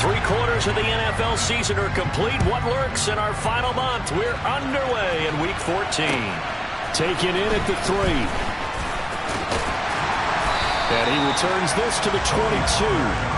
3/4 of the NFL season are complete. What lurks in our final month? We're underway in Week 14. Taken in at the 3. And he returns this to the 22.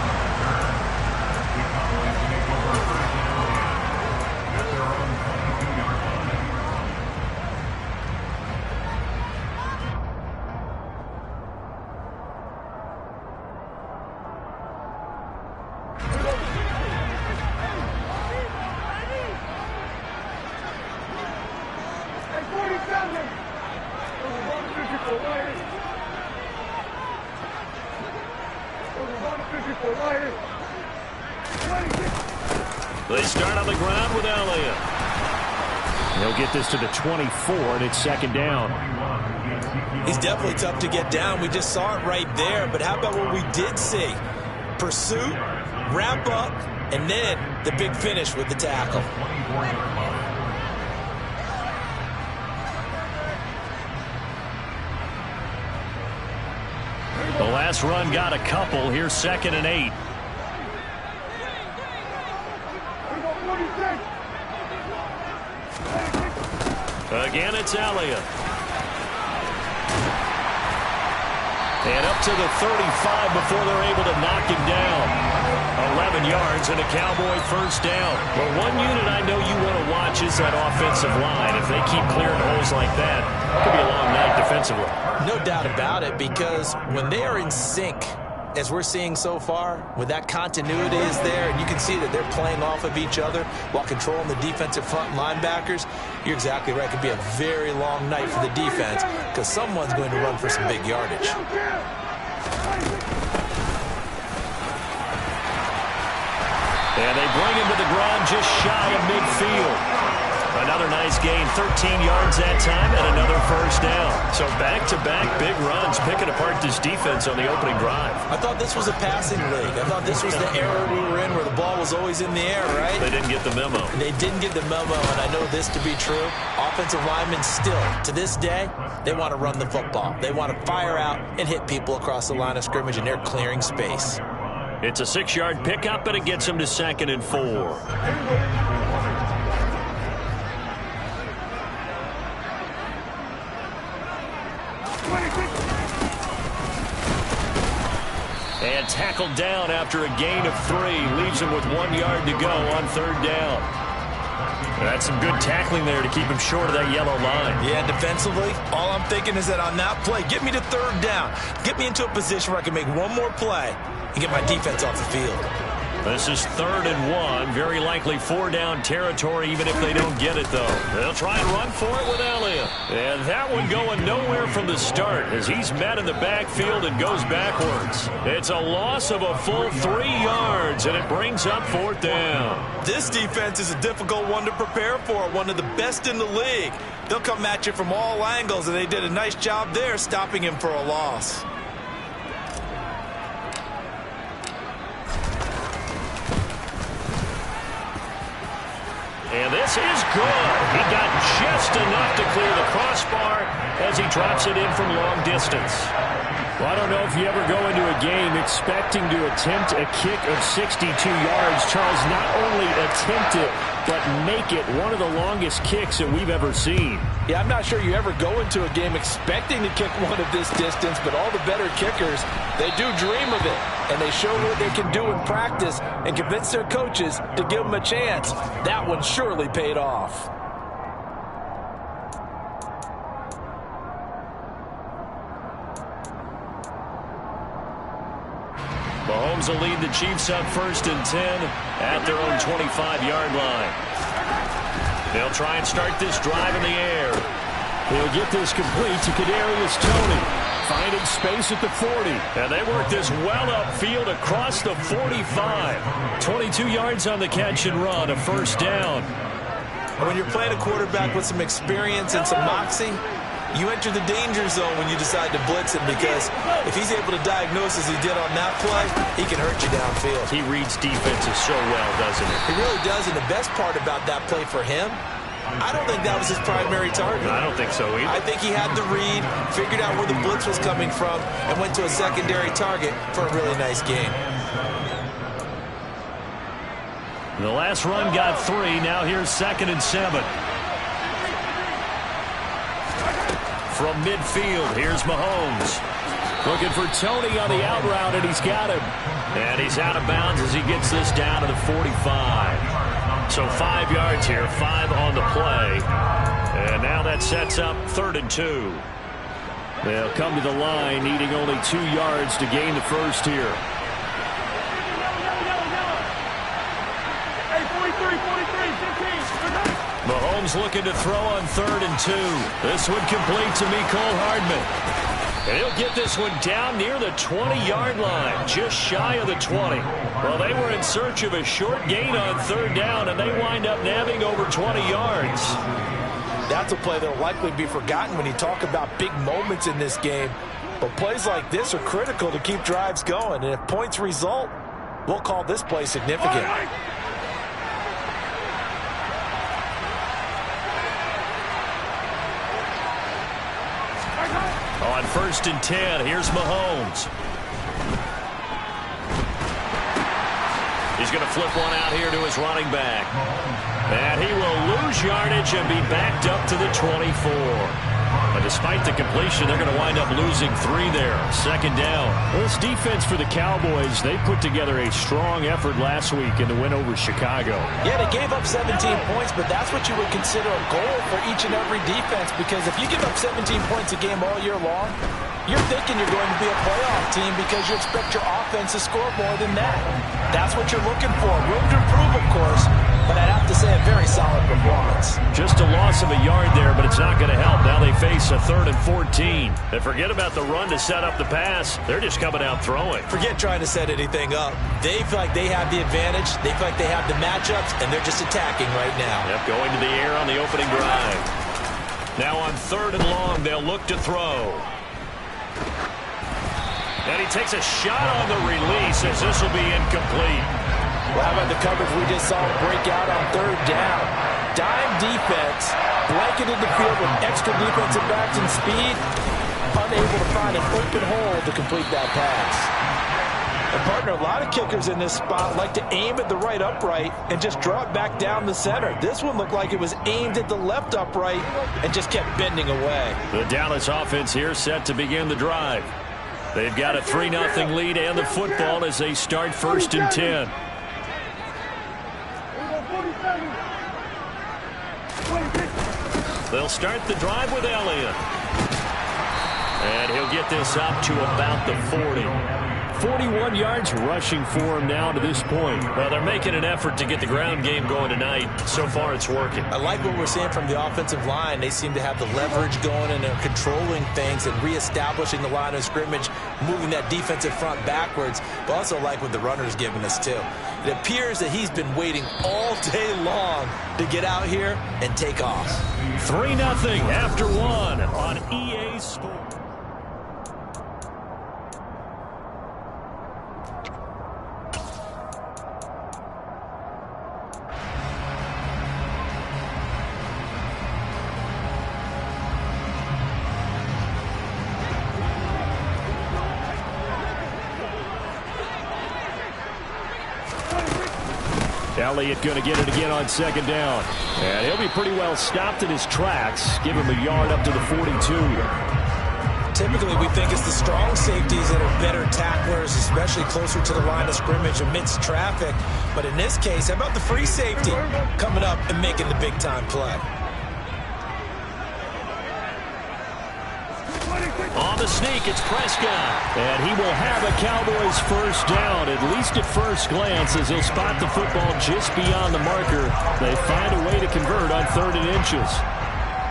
They start on the ground with Elliott. He'll get this to the 24, and it's second down. He's definitely tough to get down. We just saw it right there. But how about what we did see? Pursuit, wrap up, and then the big finish with the tackle. The last run got a couple. Here's 2nd and 8. Again, it's Elliott. And up to the 35 before they're able to knock him down. 11 yards and a Cowboy first down. But one unit I know you want to watch is that offensive line. If they keep clearing holes like that, it could be a long night defensively. No doubt about it, because when they are in sync, as we're seeing so far, when that continuity is there, and you can see that they're playing off of each other while controlling the defensive front linebackers, you're exactly right. It could be a very long night for the defense because someone's going to run for some big yardage. And they bring him to the ground just shy of midfield. Another nice gain, 13 yards that time, and another first down. So back-to-back big runs, picking apart this defense on the opening drive. I thought this was a passing league. I thought this was the era we were in where the ball was always in the air, right? They didn't get the memo. They didn't get the memo, and I know this to be true. Offensive linemen still, to this day, they want to run the football. They want to fire out and hit people across the line of scrimmage, and they're clearing space. It's a 6-yard pickup, and it gets them to 2nd and 4. And tackled down after a gain of 3. Leaves him with 1 yard to go on 3rd down. That's some good tackling there to keep him short of that yellow line. Yeah, defensively, all I'm thinking is that on that play, get me to 3rd down. Get me into a position where I can make one more play and get my defense off the field. This is 3rd and 1. Very likely 4-down territory, even if they don't get it, though. They'll try and run for it with Elliott. And that one going nowhere from the start as he's met in the backfield and goes backwards. It's a loss of a full 3 yards, and it brings up 4th down. This defense is a difficult one to prepare for, one of the best in the league. They'll come at you from all angles, and they did a nice job there stopping him for a loss. And this is good. He got just enough to clear the crossbar as he drops it in from long distance. Well, I don't know if you ever go into a game expecting to attempt a kick of 62 yards. Charles, not only attempt it, but make it one of the longest kicks that we've ever seen. Yeah, I'm not sure you ever go into a game expecting to kick one of this distance, but all the better kickers, they do dream of it. And they show what they can do in practice and convince their coaches to give them a chance. That one surely paid off. Mahomes will lead the Chiefs up 1st and 10 at their own 25-yard line. They'll try and start this drive in the air. He'll get this complete to Kadarius Toney, finding space at the 40. And they work this well upfield across the 45. 22 yards on the catch and run, a 1st down. When you're playing a quarterback with some experience and some moxie, you enter the danger zone when you decide to blitz him, because if he's able to diagnose as he did on that play, he can hurt you downfield. He reads defenses so well, doesn't he? He really does, and the best part about that play for him, I don't think that was his primary target. I don't think so either. I think he had the read, figured out where the blitz was coming from, and went to a secondary target for a really nice game. The last run got 3. Now here's 2nd and 7. From midfield, here's Mahomes. Looking for Tony on the out route, and he's got him. And he's out of bounds as he gets this down to the 45. So 5 yards here, 5 on the play. And now that sets up 3rd and 2. They'll come to the line, needing only 2 yards to gain the first here. Mahomes looking to throw on 3rd and 2. This one complete to Mecole Hardman. And he'll get this one down near the 20-yard line, just shy of the 20. Well, they were in search of a short gain on 3rd down, and they wind up nabbing over 20 yards. That's a play that will likely be forgotten when you talk about big moments in this game. But plays like this are critical to keep drives going. And if points result, we'll call this play significant. On 1st and 10, here's Mahomes. He's going to flip one out here to his running back. And he will lose yardage and be backed up to the 24. But despite the completion, they're going to wind up losing 3 there. 2nd down. Well, this defense for the Cowboys, they put together a strong effort last week in the win over Chicago. Yeah, they gave up 17 points, but that's what you would consider a goal for each and every defense, because if you give up 17 points a game all year long, you're thinking you're going to be a playoff team because you expect your offense to score more than that. That's what you're looking for. Room to improve, of course, but I'd have to say a very solid performance. Just a loss of a yard there, but it's not going to help. Now they face a 3rd and 14. And forget about the run to set up the pass. They're just coming out throwing. Forget trying to set anything up. They feel like they have the advantage. They feel like they have the matchups, and they're just attacking right now. Yep, going to the air on the opening drive. Now on 3rd and long, they'll look to throw. And he takes a shot on the release as this will be incomplete. Well, how about the coverage we just saw break out on 3rd down? Dime defense, blanketed the field with extra defensive backs and speed, unable to find an open hole to complete that pass. And partner, a lot of kickers in this spot like to aim at the right upright and just draw it back down the center. This one looked like it was aimed at the left upright and just kept bending away. The Dallas offense here set to begin the drive. They've got a 3-0 lead and the football as they start 1st and 10. They'll start the drive with Elliott. And he'll get this up to about the 40. 41 yards rushing for him now to this point. Well, they're making an effort to get the ground game going tonight. So far, it's working. I like what we're seeing from the offensive line. They seem to have the leverage going, and they're controlling things and reestablishing the line of scrimmage, moving that defensive front backwards. But also like what the runner's giving us, too. It appears that he's been waiting all day long to get out here and take off. 3-0 after 1 on EA Sports. Elliott going to get it again on 2nd down. And he'll be pretty well stopped in his tracks. Give him a yard up to the 42. Typically, we think it's the strong safeties that are better tacklers, especially closer to the line of scrimmage amidst traffic. But in this case, how about the free safety coming up and making the big-time play? On the sneak, it's Prescott. And he will have a Cowboys 1st down, at least at first glance, as he'll spot the football just beyond the marker. They find a way to convert on 3rd and inches.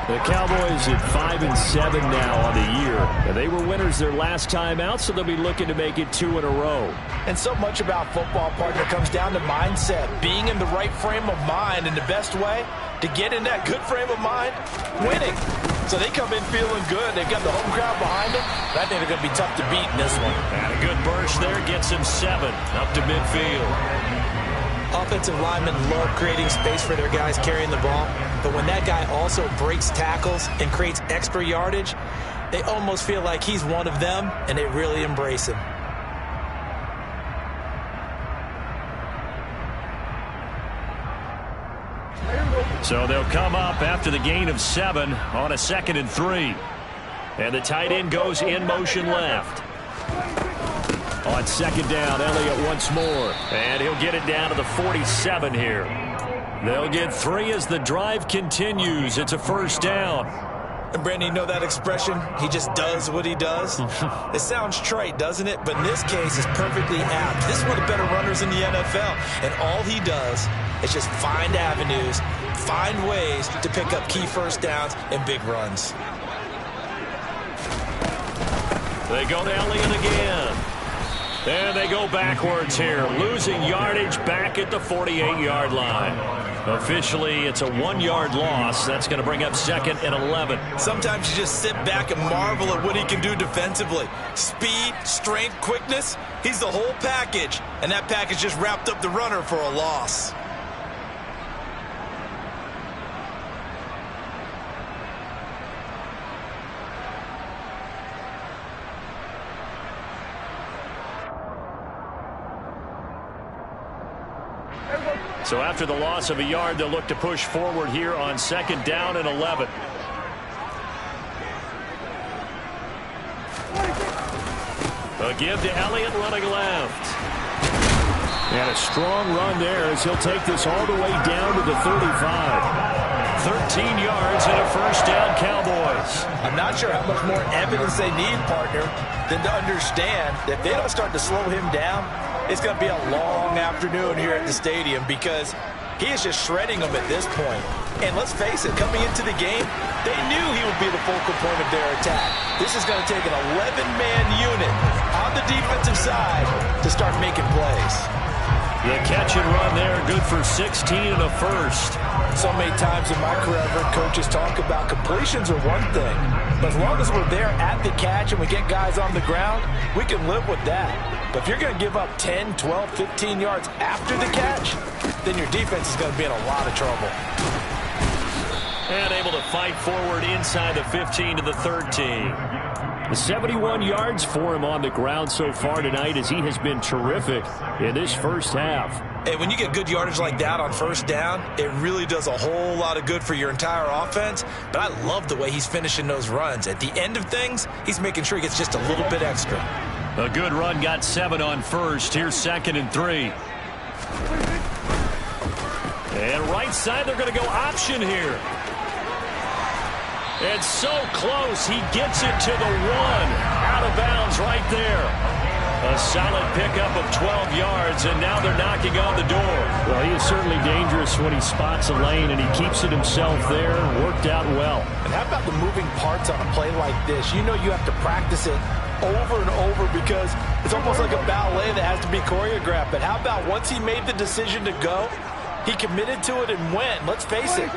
The Cowboys at 5-7 now on the year. And they were winners their last time out, so they'll be looking to make it 2 in a row. And so much about football, partner, comes down to mindset. Being in the right frame of mind, and the best way to get in that good frame of mind, winning. So they come in feeling good. They've got the home crowd behind them. I think they're going to be tough to beat in this one. And a good burst there gets him 7 up to midfield. Offensive linemen love creating space for their guys carrying the ball. But when that guy also breaks tackles and creates extra yardage, they almost feel like he's one of them, and they really embrace him. So they'll come up after the gain of 7 on a 2nd and 3. And the tight end goes in motion left. On 2nd down, Elliott once more. And he'll get it down to the 47 here. They'll get 3 as the drive continues. It's a 1st down. And Brandon, you know that expression? He just does what he does. It sounds trite, doesn't it? But in this case, it's perfectly apt. This is one of the better runners in the NFL. And all he does is just find avenues, find ways to pick up key 1st downs and big runs. They go to Elliott again. And they go backwards here, losing yardage back at the 48-yard line. Officially, it's a 1-yard loss. That's going to bring up 2nd and 11. Sometimes you just sit back and marvel at what he can do defensively. Speed, strength, quickness, he's the whole package. And that package just wrapped up the runner for a loss. So after the loss of a yard, they'll look to push forward here on 2nd down and 11. A give to Elliott running left. And a strong run there as he'll take this all the way down to the 35. 13 yards and a 1st down, Cowboys. I'm not sure how much more evidence they need, partner, than to understand that if they don't start to slow him down, it's going to be a long afternoon here at the stadium because he is just shredding them at this point. And let's face it, coming into the game, they knew he would be the focal point of their attack. This is going to take an 11-man unit on the defensive side to start making plays. The catch and run there, good for 16 and a 1st. So many times in my career, I've heard coaches talk about completions are one thing, but as long as we're there at the catch and we get guys on the ground, we can live with that. But if you're going to give up 10, 12, 15 yards after the catch, then your defense is going to be in a lot of trouble. And able to fight forward inside the 15 to the 13. 71 yards for him on the ground so far tonight as he has been terrific in this 1st half. Hey, when you get good yardage like that on 1st down, it really does a whole lot of good for your entire offense. But I love the way he's finishing those runs. At the end of things, he's making sure he gets just a little bit extra. A good run, got 7 on 1st. Here's 2nd and 3. And right side, they're going to go option here. It's so close. He gets it to the 1. Out of bounds right there. A solid pickup of 12 yards, and now they're knocking on the door. Well, he is certainly dangerous when he spots a lane, and he keeps it himself there. Worked out well. And how about the moving parts on a play like this? You know you have to practice it over and over because it's almost like a ballet that has to be choreographed. But how about once he made the decision to go, he committed to it and went. Let's face it,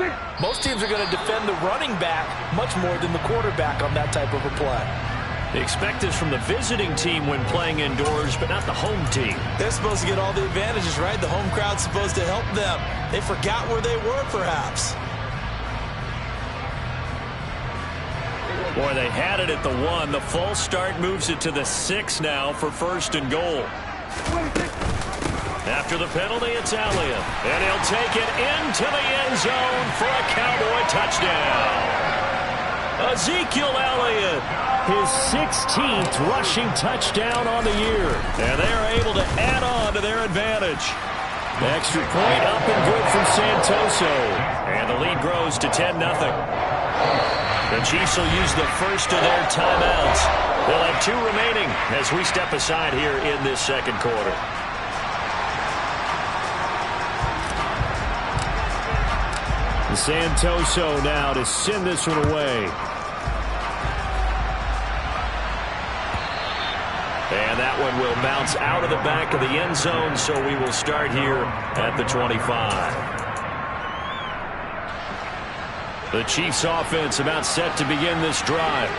most teams are going to defend the running back much more than the quarterback on that type of a play. They expect this from the visiting team when playing indoors, but not the home team. They're supposed to get all the advantages, right? The home crowd's supposed to help them. They forgot where they were, perhaps. Boy, they had it at the 1. The false start moves it to the 6 now for 1st and goal. After the penalty, it's Elliott. And he'll take it into the end zone for a Cowboy touchdown. Ezekiel Elliott. His 16th rushing touchdown on the year. And they are able to add on to their advantage. The extra point up and good from Santoso. And the lead grows to 10-0. The Chiefs will use the first of their timeouts. They'll have 2 remaining as we step aside here in this 2nd quarter. Santoso now to send this one away. And that one will bounce out of the back of the end zone, so we will start here at the 25. The Chiefs offense about set to begin this drive.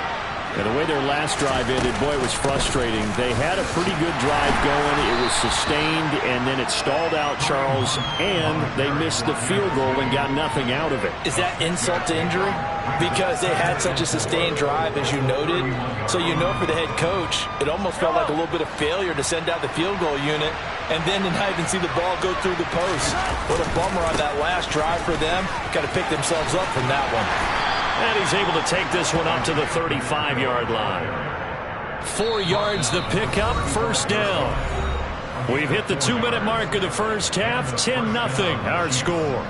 And the way their last drive ended, boy, it was frustrating. They had a pretty good drive going. It was sustained, and then it stalled out, Charles, and they missed the field goal and got nothing out of it. Is that insult to injury? Because they had such a sustained drive, as you noted. So you know for the head coach, it almost felt like a little bit of failure to send out the field goal unit. and then to not even see the ball go through the post. What a bummer on that last drive for them. Got to pick themselves up from that one. And he's able to take this one up to the 35-yard line. 4 yards the pickup, first down. We've hit the 2-minute mark of the first half, 10-0 our score.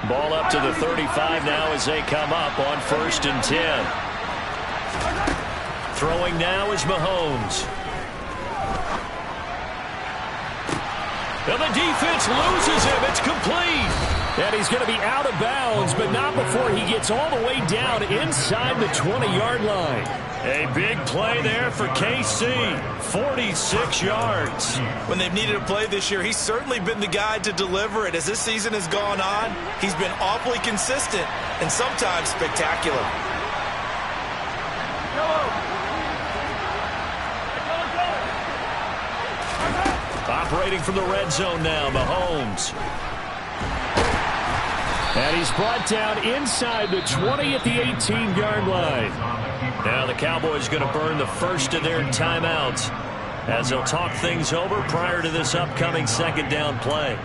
Ball up to the 35 now as they come up on 1st and 10. Throwing now is Mahomes. And the defense loses him. It's complete. And he's going to be out of bounds, but not before he gets all the way down inside the 20-yard line. A big play there for KC. 46 yards. When they've needed a play this year, he's certainly been the guy to deliver it. As this season has gone on, he's been awfully consistent and sometimes spectacular. Operating from the red zone now, Mahomes. And he's brought down inside the 20 at the 18-yard line. Now the Cowboys going to burn the first of their timeouts as they'll talk things over prior to this upcoming second down play.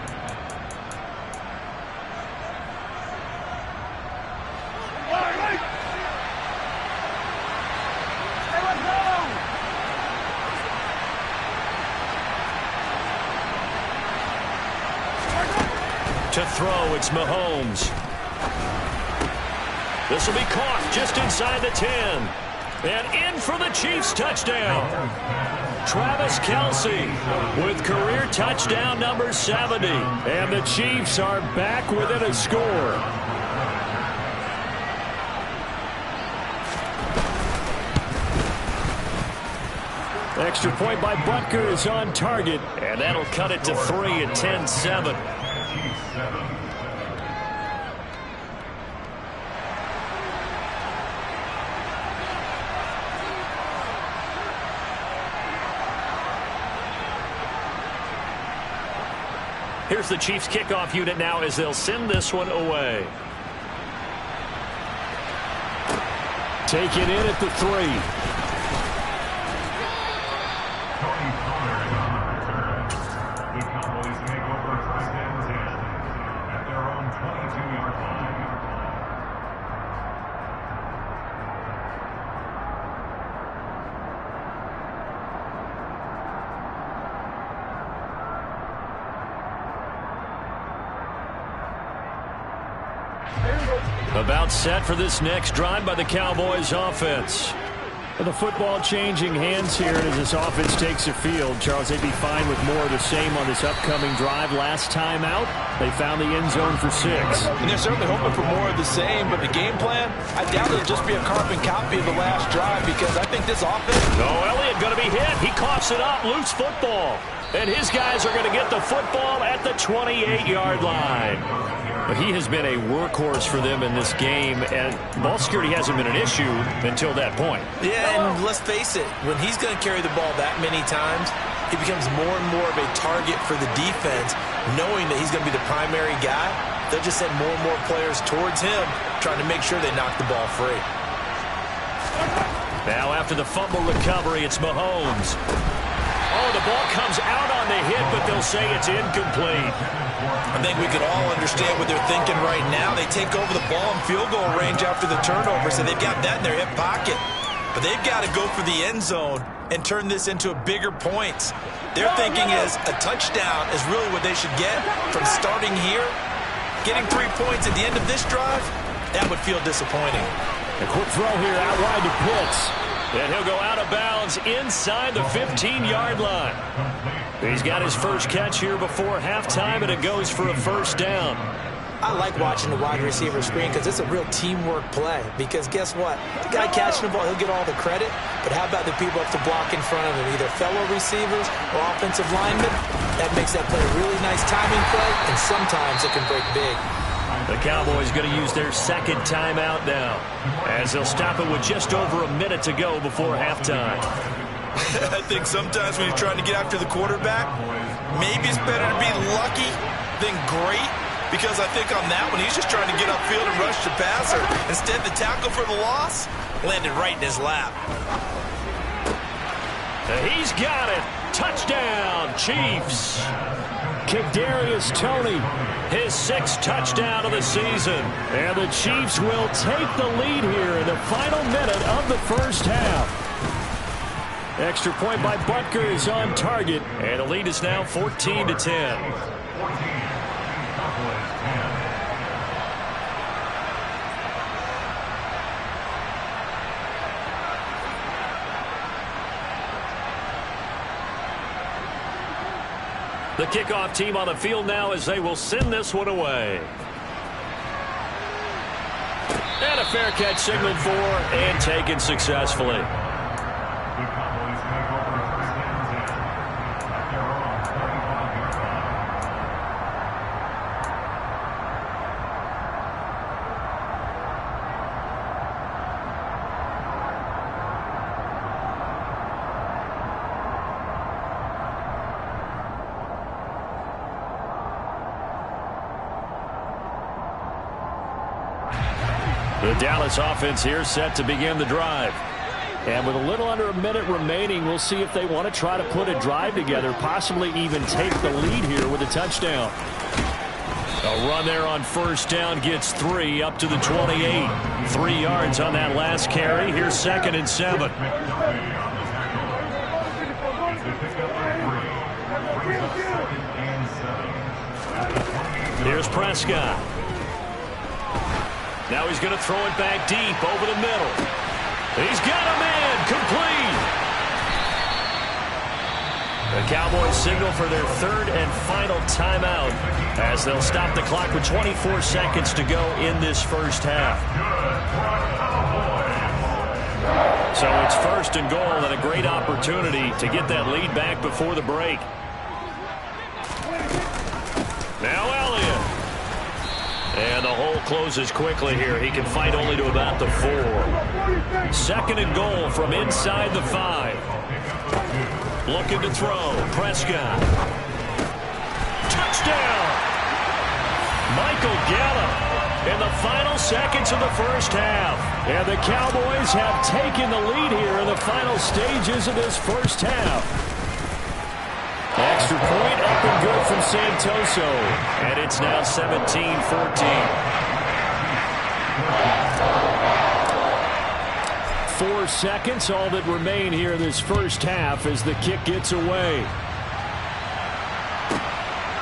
To throw, it's Mahomes. This will be caught just inside the 10. And in for the Chiefs touchdown. Travis Kelce with career touchdown number 70. And the Chiefs are back within a score. Extra point by Butker is on target. And that'll cut it to 3 at 10-7. Here's the Chiefs kickoff unit now as they'll send this one away. Taken in at the 3. About set for this next drive by the Cowboys offense. The football changing hands here as this offense takes the field. Charles, they'd be fine with more of the same on this upcoming drive. Last time out, they found the end zone for 6. And they're certainly hoping for more of the same, but the game plan, I doubt it'll just be a carbon copy of the last drive because I think this offense... Elliott going to be hit. He coughs it up. Loose football. And his guys are going to get the football at the 28-yard line. But he has been a workhorse for them in this game, and ball security hasn't been an issue until that point. Yeah, and let's face it, when he's going to carry the ball that many times, he becomes more and more of a target for the defense, knowing that he's going to be the primary guy. They'll just send more and more players towards him, trying to make sure they knock the ball free. Now after the fumble recovery, it's Mahomes. Oh, the ball comes out on the hit, but they'll say it's incomplete. I think we could all understand what they're thinking right now. They take over the ball in field goal range after the turnover, so they've got that in their hip pocket. But they've got to go for the end zone and turn this into a bigger points. Their thinking is a touchdown is really what they should get from starting here. Getting 3 points at the end of this drive, that would feel disappointing. A quick throw here out wide to Pitts. And he'll go out of bounds inside the 15-yard line. He's got his first catch here before halftime, and it goes for a first down. I like watching the wide receiver screen because it's a real teamwork play. Because guess what? The guy catching the ball, he'll get all the credit. But how about the people up to block in front of him, either fellow receivers or offensive linemen? That makes that play a really nice timing play, and sometimes it can break big. The Cowboys going to use their second timeout now, as they'll stop it with just over a minute to go before halftime. I think sometimes when you're trying to get after the quarterback, maybe it's better to be lucky then great, because I think on that one he's just trying to get upfield and rush the passer. Instead, the tackle for the loss landed right in his lap. He's got it. Touchdown, Chiefs. Kadarius Toney, His 6th touchdown of the season. and the Chiefs will take the lead here in the final minute of the first half. Extra point by Butker is on target. And the lead is now 14-10. The kickoff team on the field now as they will send this one away. And a fair catch signaled for and taken successfully. The Dallas offense here set to begin the drive. And with a little under a minute remaining, we'll see if they want to try to put a drive together, possibly even take the lead here with a touchdown. A run there on first down gets 3 up to the 28. 3 yards on that last carry. Here's 2nd and 7. Here's Prescott. Now he's going to throw it back deep over the middle. He's got a man complete. The Cowboys signal for their 3rd and final timeout as they'll stop the clock with 24 seconds to go in this first half. So it's 1st and goal and a great opportunity to get that lead back before the break. Now Elliott. And the hole closes quickly here. He can fight only to about the 4. 2nd and goal from inside the 5. Looking to throw. Prescott. Touchdown! Michael Gallup in the final seconds of the first half. And the Cowboys have taken the lead here in the final stages of this first half. Extra point up and good from Santoso. And it's now 17-14. 4 seconds, all that remain here in this first half as the kick gets away.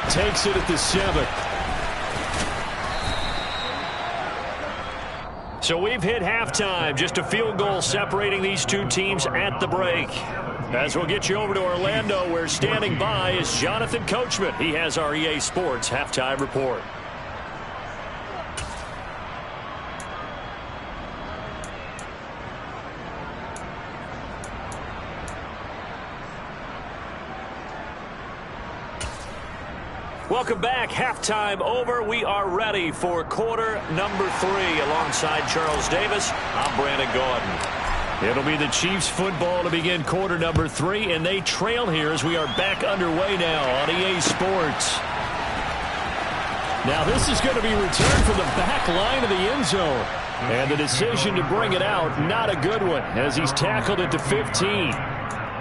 Takes it at the 7. So we've hit halftime. Just a field goal separating these two teams at the break. As we'll get you over to Orlando, where standing by is Jonathan Coachman. He has our EA Sports halftime report. Welcome back. Halftime over. We are ready for quarter number 3. Alongside Charles Davis, I'm Brandon Gordon. It'll be the Chiefs football to begin quarter number 3, and they trail here as we are back underway now on EA Sports. Now this is going to be returned from the back line of the end zone. And the decision to bring it out, not a good one, as he's tackled at the 15.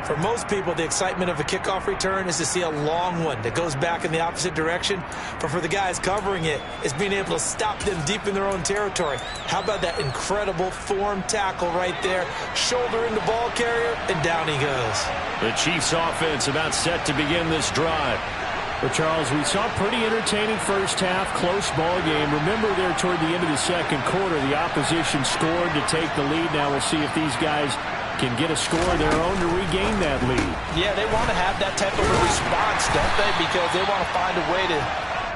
For most people, the excitement of a kickoff return is to see a long one that goes back in the opposite direction. But for the guys covering it, it's being able to stop them deep in their own territory. How about that incredible form tackle right there? Shoulder in the ball carrier, and down he goes. The Chiefs offense about set to begin this drive. Well, Charles, we saw a pretty entertaining first half, close ball game. Remember there toward the end of the second quarter, the opposition scored to take the lead. Now we'll see if these guys can get a score of their own to regain that lead. Yeah, they want to have that type of a response, don't they? Because they want to find a way to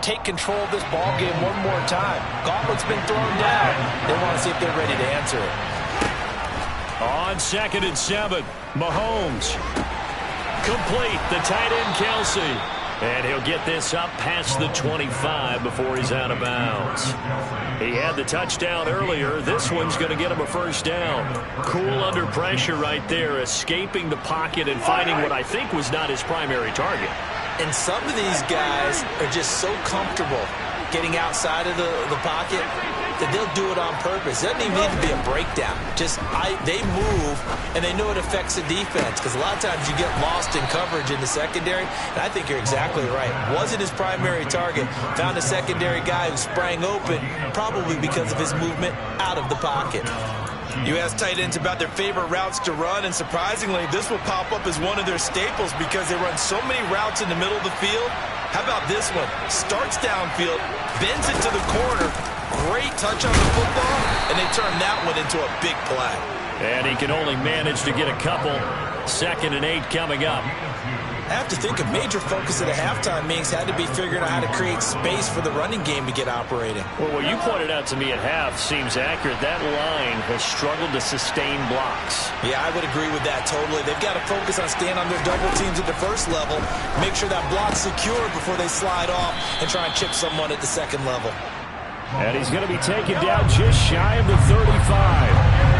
take control of this ball game one more time. Gauntlet's been thrown down. They want to see if they're ready to answer it. On 2nd and 7, Mahomes. Complete, the tight end Kelsey. And he'll get this up past the 25 before he's out of bounds. He had the touchdown earlier. This one's going to get him a first down. Cool under pressure right there, escaping the pocket and finding what I think was not his primary target. And some of these guys are just so comfortable getting outside of the pocket that they'll do it on purpose. It doesn't even need to be a breakdown. They move, and they know it affects the defense, because a lot of times you get lost in coverage in the secondary, and I think you're exactly right. Wasn't his primary target. Found a secondary guy who sprang open, probably because of his movement out of the pocket. You ask tight ends about their favorite routes to run, and surprisingly, this will pop up as one of their staples because they run so many routes in the middle of the field. How about this one? Starts downfield, bends it to the corner, great touch on the football, and they turn that one into a big play. And he can only manage to get a couple. 2nd and 8 coming up. I have to think a major focus at the halftime means had to be figuring out how to create space for the running game to get operating. Well, what you pointed out to me at half seems accurate. That line has struggled to sustain blocks. Yeah, I would agree with that totally. They've got to focus on staying on their double teams at the first level, make sure that block's secure before they slide off and try and chip someone at the second level. And he's going to be taken down just shy of the 35.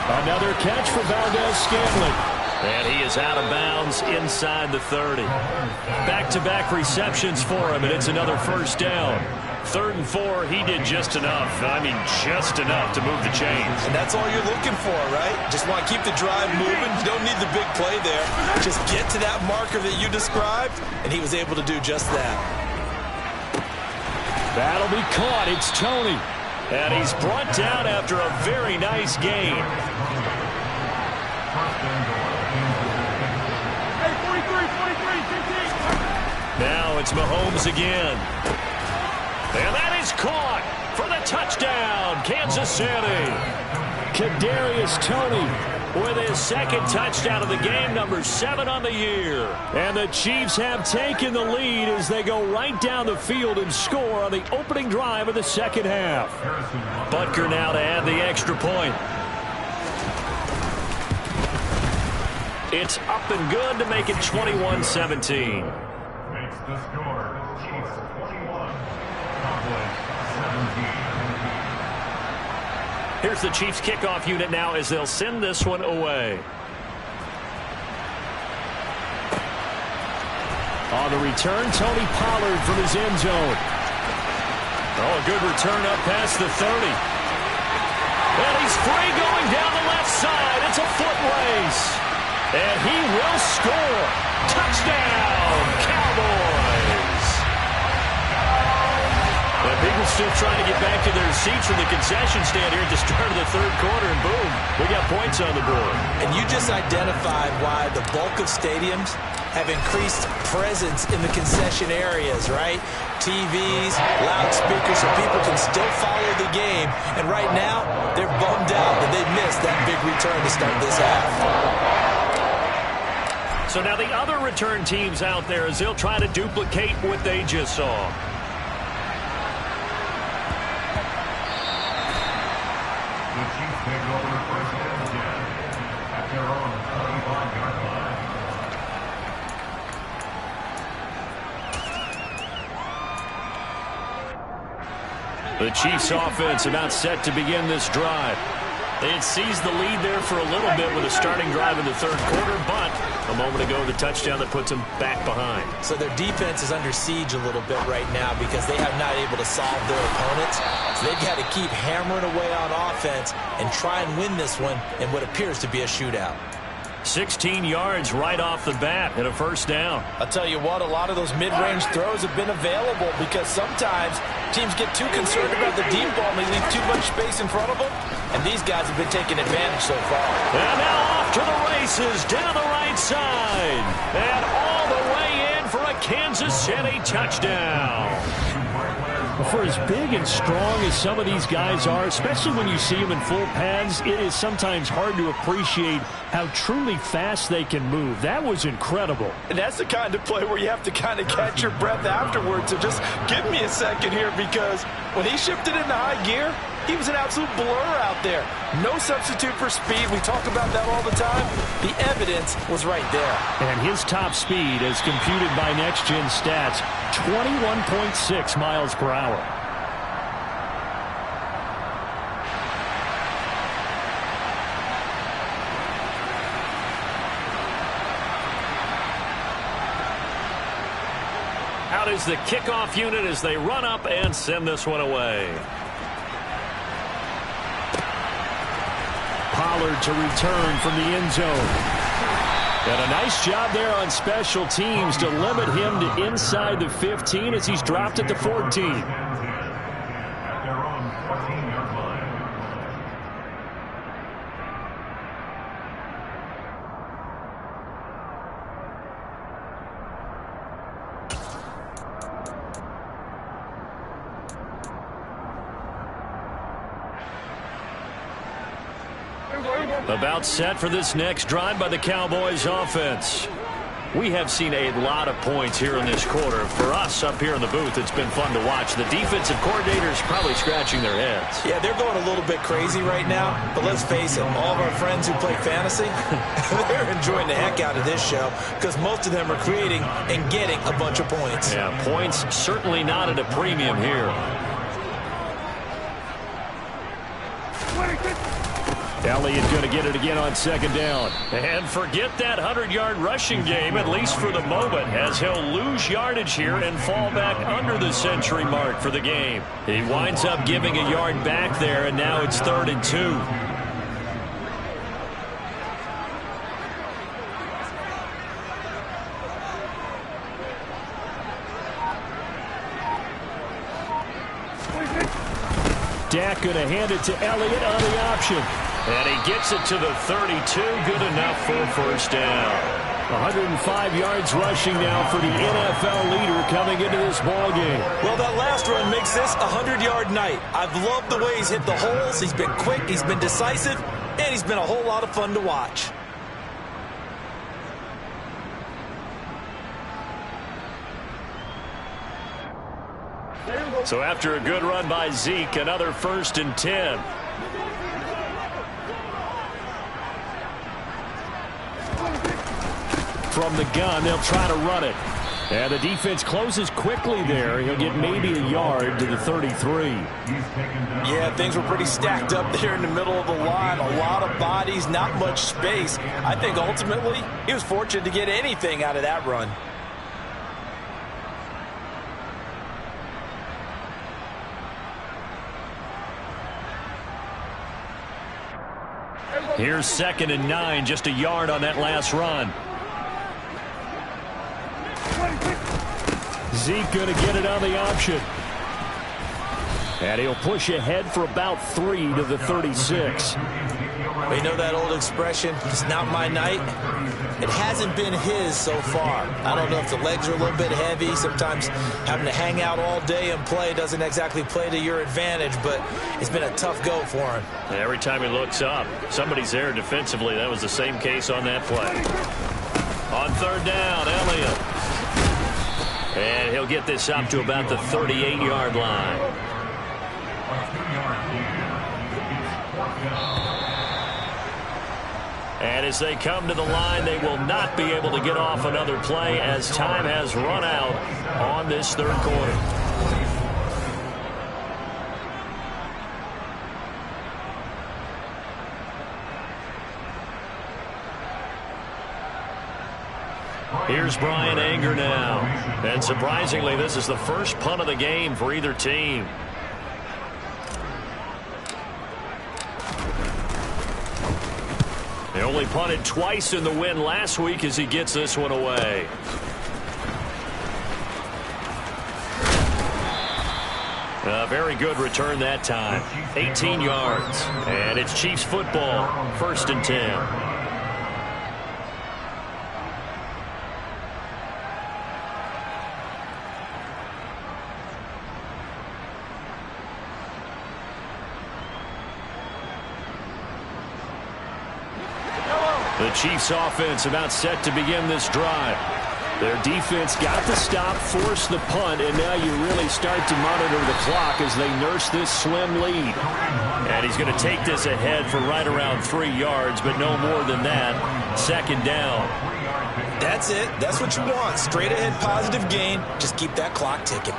Another catch for Valdez-Scantling. And he is out of bounds inside the 30. Back-to-back receptions for him, and it's another first down. 3rd and 4, he did just enough. I mean, just enough to move the chains. And that's all you're looking for, right? Just want to keep the drive moving. You don't need the big play there. Just get to that marker that you described, and he was able to do just that. That'll be caught. It's Tony. And he's brought down after a very nice gain. Now it's Mahomes again. And that is caught for the touchdown, Kansas City. Kadarius Toney with his 2nd touchdown of the game, number 7 on the year. And the Chiefs have taken the lead as they go right down the field and score on the opening drive of the second half. Butker now to add the extra point. It's up and good to make it 21-17. Makes the score. Chiefs 21, Cowboys 17. Here's the Chiefs kickoff unit now as they'll send this one away. On the return, Tony Pollard from his end zone. Oh, a good return up past the 30. And he's free going down the left side. It's a foot race. And he will score. Touchdown, Cowboys. And people still trying to get back to their seats from the concession stand here at the start of the 3rd quarter, and boom, we got points on the board. And you just identified why the bulk of stadiums have increased presence in the concession areas, right? TVs, loudspeakers, so people can still follow the game. And right now, they're bummed out that they missed that big return to start this half. So now the other return teams out there as they'll try to duplicate what they just saw. The Chiefs take over first and 10 at their own 25-yard line. The Chiefs offense about set to begin this drive. They had seized the lead there for a little bit with a starting drive in the 3rd quarter, but a moment ago the touchdown that puts them back behind. So their defense is under siege a little bit right now because they have not able to solve their opponents. So they've got to keep hammering away on offense and try and win this one in what appears to be a shootout. 16 yards right off the bat and a first down. I'll tell you what, a lot of those mid-range throws have been available because sometimes teams get too concerned about the deep ball and they leave too much space in front of them. And these guys have been taking advantage so far. And now off to the races, down the right side. And all the way in for a Kansas City touchdown. For as big and strong as some of these guys are, especially when you see them in full pads, it is sometimes hard to appreciate how truly fast they can move. That was incredible. And that's the kind of play where you have to kind of catch your breath afterwards. So just give me a second here, because when he shifted into high gear, he was an absolute blur out there. No substitute for speed. We talk about that all the time. The evidence was right there. And his top speed, as computed by Next Gen Stats, 21.6 miles per hour. is the kickoff unit as they run up and send this one away. Pollard to return from the end zone. And a nice job there on special teams to limit him to inside the 15 as he's dropped at the 14. At their own 14-yard line. About set for this next drive by the Cowboys offense. We have seen a lot of points here in this quarter. For us up here in the booth, it's been fun to watch. The defensive coordinators probably scratching their heads. Yeah, they're going a little bit crazy right now, but let's face it, all of our friends who play fantasy, they're enjoying the heck out of this show because most of them are creating and getting a bunch of points. Yeah, points certainly not at a premium here. Elliott going to get it again on second down. And forget that 100-yard rushing game, at least for the moment, as he'll lose yardage here and fall back under the century mark for the game. He winds up giving a yard back there, and now it's 3rd and 2. Dak going to hand it to Elliott on the option. And he gets it to the 32. Good enough for a first down. 105 yards rushing now for the NFL leader coming into this ball game. Well, that last run makes this a 100-yard night. I've loved the way he's hit the holes. He's been quick, he's been decisive, and he's been a whole lot of fun to watch. So after a good run by Zeke, another 1st and 10. From the gun, they'll try to run it. And the defense closes quickly there. He'll get maybe a yard to the 33. Yeah, things were pretty stacked up there in the middle of the line. A lot of bodies, not much space. I think ultimately he was fortunate to get anything out of that run. Here's 2nd and 9, just a yard on that last run. Zeke going to get it on the option. And he'll push ahead for about 3 to the 36. We know that old expression, it's not my night. It hasn't been his so far. I don't know if the legs are a little bit heavy. Sometimes having to hang out all day and play doesn't exactly play to your advantage, but it's been a tough go for him. Every time he looks up, somebody's there defensively. That was the same case on that play. On 3rd down, Elliott. And he'll get this up to about the 38-yard line. And as they come to the line, they will not be able to get off another play as time has run out on this 3rd quarter. Here's Brian Anger now. And surprisingly, this is the first punt of the game for either team. He only punted twice in the win last week as he gets this one away. A very good return that time. 18 yards. And it's Chiefs football. 1st and 10. The Chiefs offense about set to begin this drive. Their defense got the stop, forced the punt, and now you really start to monitor the clock as they nurse this slim lead. And he's going to take this ahead for right around 3 yards, but no more than that. 2nd down. That's it. That's what you want. Straight ahead positive gain. Just keep that clock ticking.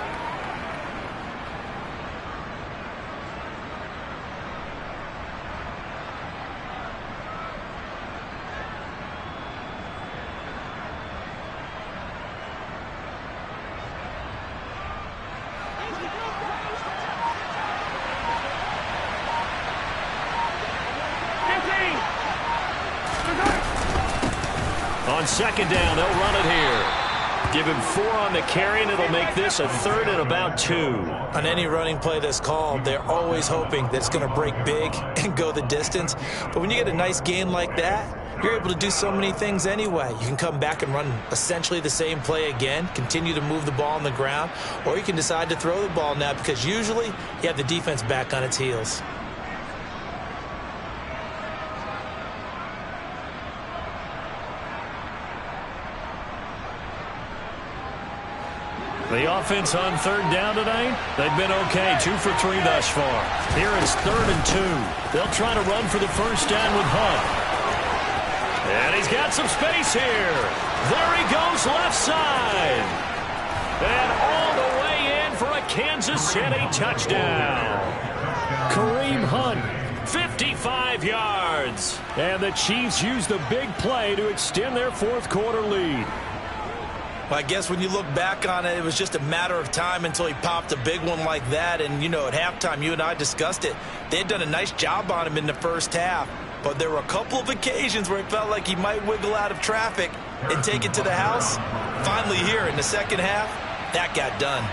On second down, they'll run it here. Give him 4 on the carry, and it'll make this a 3rd and about 2. On any running play that's called, they're always hoping that it's going to break big and go the distance. But when you get a nice gain like that, you're able to do so many things anyway. You can come back and run essentially the same play again, continue to move the ball on the ground, or you can decide to throw the ball now because usually you have the defense back on its heels. The offense on 3rd down tonight, they've been okay. 2 for 3 thus far. Here is 3rd and 2. They'll try to run for the first down with Hunt. And he's got some space here. There he goes left side. And all the way in for a Kansas City touchdown. Kareem Hunt. 55 yards. And the Chiefs use the big play to extend their 4th quarter lead. Well, I guess when you look back on it, it was just a matter of time until he popped a big one like that. And, you know, at halftime, you and I discussed it. They had done a nice job on him in the first half. But there were a couple of occasions where it felt like he might wiggle out of traffic and take it to the house. Finally here in the second half, that got done.